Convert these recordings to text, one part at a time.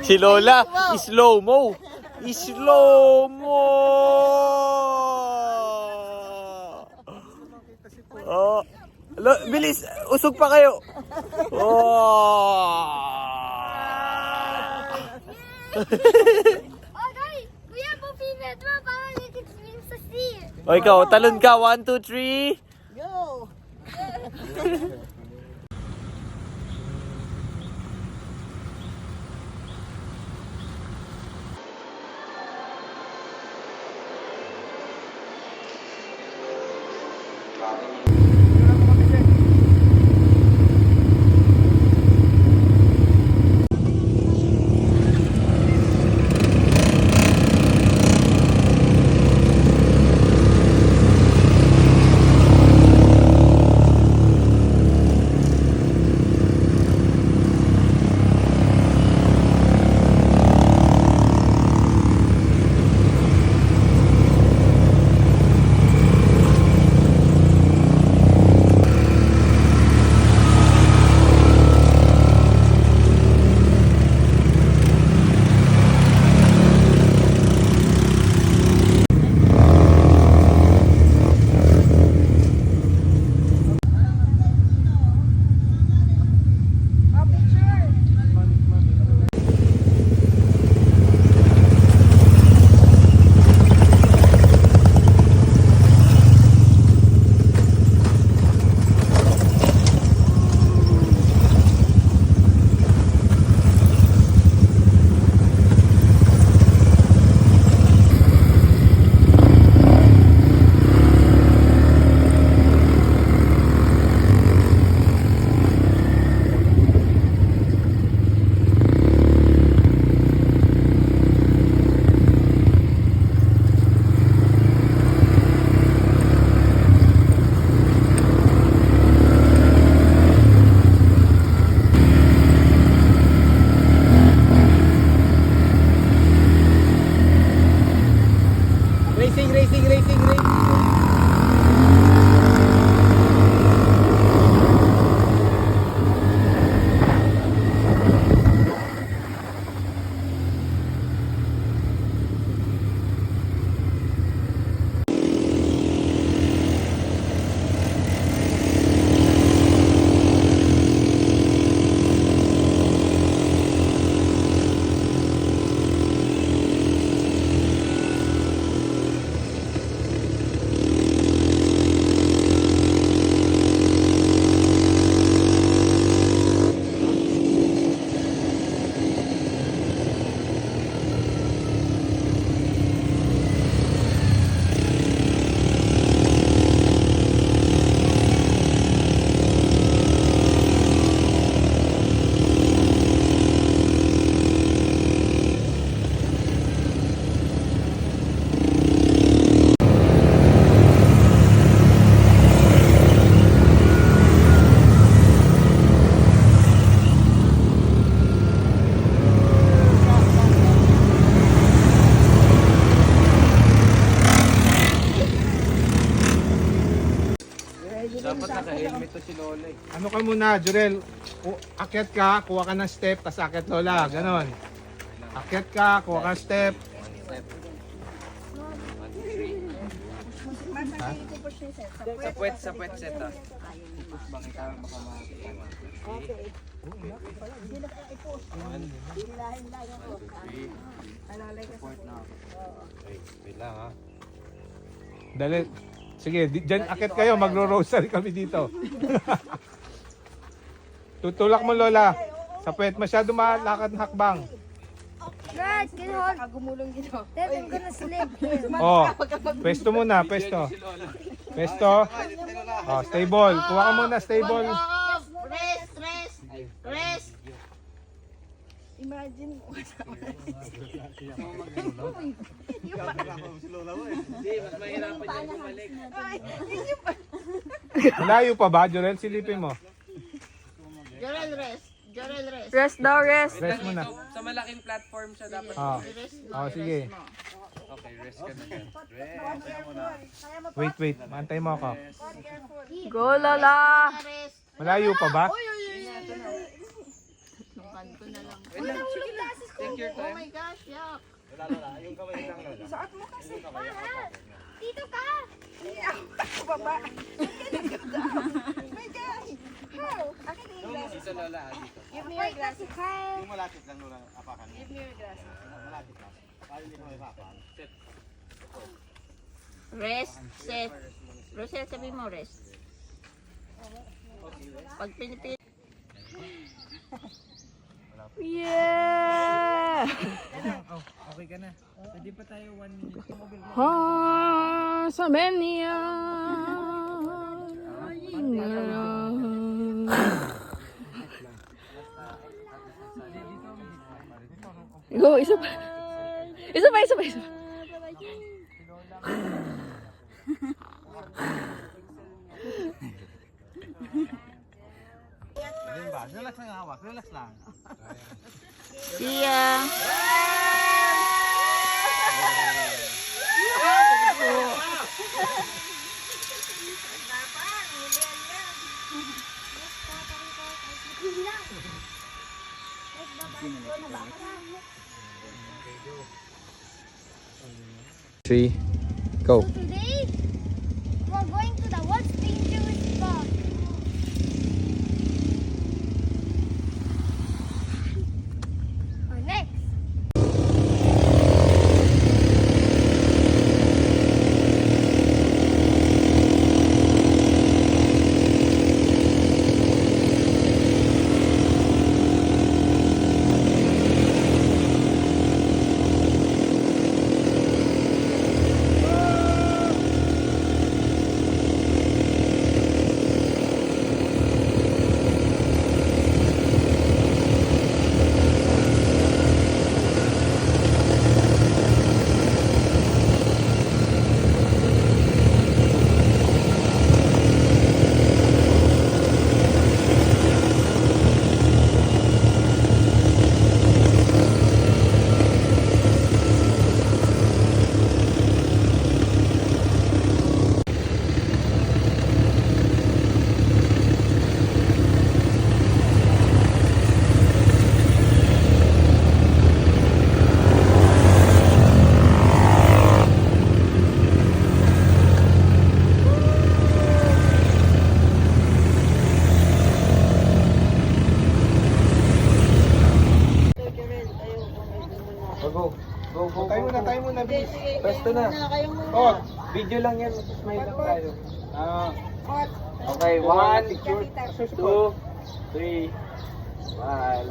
Si Lola, slow mo. Slow mo. Oh. Bilis, usog pa kayo. Oh. Oh, guys, we have a female drum. I want to swim sa sea. O ikaw, talon ka. 1, 2, 3. Go! Dapat naka-helmet to si Lola. Ano ka muna, Jurel? Akyat ka, kuha ka ng step, tas akyat Lola. Ganon. Akyat ka, kuha ka ng step. Sa puwet set ah. Bakit ka makamakain? Okay. Hindi na kaya i-post. Hilahin lang ako. Alalay ka sa Wait lang ha. Dali. Sige, dyan akyat kayo, magro-rosary kami dito. Tutulak mo Lola. Sa puwet, masyado malakad ng hakbang. Guys, can you hold? Gumulong dito. Dad, I'm gonna slip here. Oh, pesto muna, pesto. Pesto. Oh, stable. Kuha ka muna, stable. Rest, rest, rest. Imagine mo. Hindi, mas mahirapan yung bumalik. Malayo pa ba, Jurel? Silipin mo. Jorel, rest. Jorel, rest. Rest daw, rest. Rest muna. Sa malaking platform siya dapat. Oh, sige. Okay, rest ka na dyan. Wait. Antay mo ako. Go, Lola. Malayo pa ba? lakad ko na lang. Nahulog glasses ko. Oh my gosh, yuck. Yung kamay lang lola. Suot mo kasi. Dito ka. Ako baba. My God. How? Akin na yung glasses. Dito lola, dito. Give me your Wait na si glasses. Kyle. Yung malapit lang lola, apakan mo. Give me your glasses. Malapit lang. Para hindi mo ipapan. Set. Rest, set. Rosel, sabi mo rest. Pag pinipili. Yeah! Okay ka na. Pwede pa tayo 1 minute. Ha, sa menia. Go, isa pa. Isa pa, isa pa, isa pa. Ganun ba? Relax lang hawak. Relax lang. See ya. Three, go. So today, we're going to the world's dangerous spot. Or next. Go. Go, go, Tayo muna, tayo muna, bilis. Pwesto na. Oh, Video lang yan. Smile lang tayo. ah, Okay, 1, 2, 3. Smile.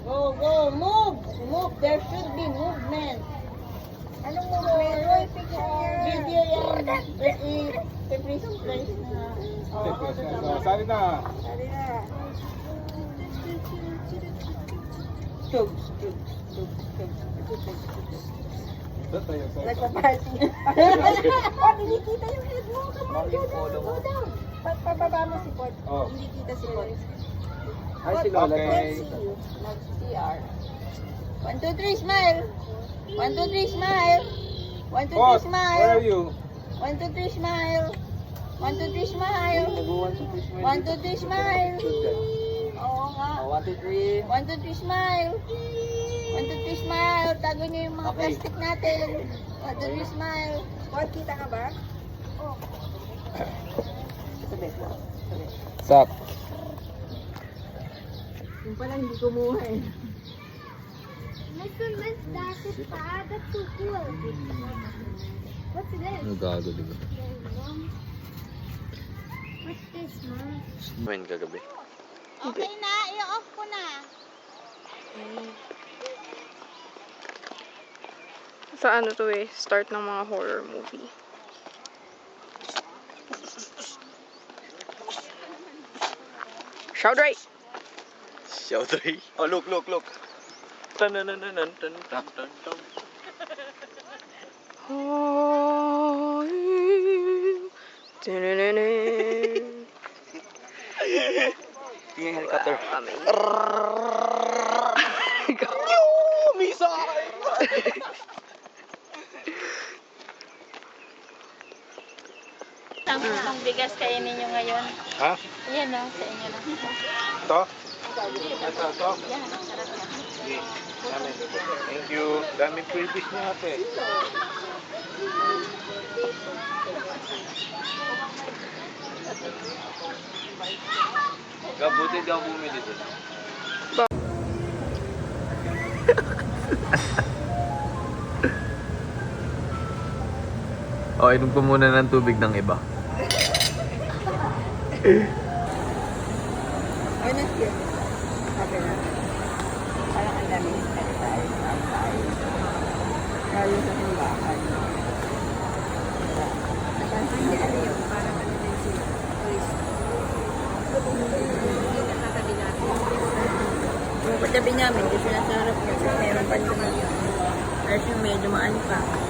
Go, go, move! Move! There should be movement. Anong movement? Roy, picture niya. Video yan. Pipris place na. sali na. Sorry na. Tugs, tugs, tugs, tugs. Nagpa-party. Oh, hindi kita yung head mo. Come on, go down, go down. Pababa mo si Pod. Oh. Hindi kita si Pod. Ay, si Lola. Okay. Mag-CR. 1, 2, 3, smile! 1, 2, 3, smile! 1, 2, 3, Boss, smile! where are you? 1, 2, 3, smile! 1, 2, 3, smile! Nag-1, 2, 3, smile. 1, 2, 3, smile! Oo nga. 1, 2, 3. 1, 2, 3, smile! 1, 2, 3, smile! Tago niyo yung mga Okay. plastic natin. 1, 2, 3, smile! Pod, kita ka ba? Stop. Yung pala hindi kumuha eh. Mr. Miss, that's it. That's so cool. What's this? Gago, di ba? What's this, Mom? Kumain kagabi. Okay na, i-off ko na. Sa ano to eh, start ng mga horror movie. Shout right! Shout right. Oh, look, look, look. Tan-nan-nan-nan, tan-tan-tan-tan. Yung helicopter. Ang bigas kainin niyo ngayon. Ha? Ayan o, sa inyo na. Ito? Ito, ito. Sige. Thank you. Daming freebies niya ate. Gabuti daw bumili doon. O, inom ko muna ng tubig ng iba. Okay na siya. Okay na. Parang ang daming exercise. Lalo sa simbahan. Napansin niya ano yun. Parang ano din siya. Yung katabi namin, doon siya nasa harap niya. Meron pa naman yun. Tapos yung medyo maan pa.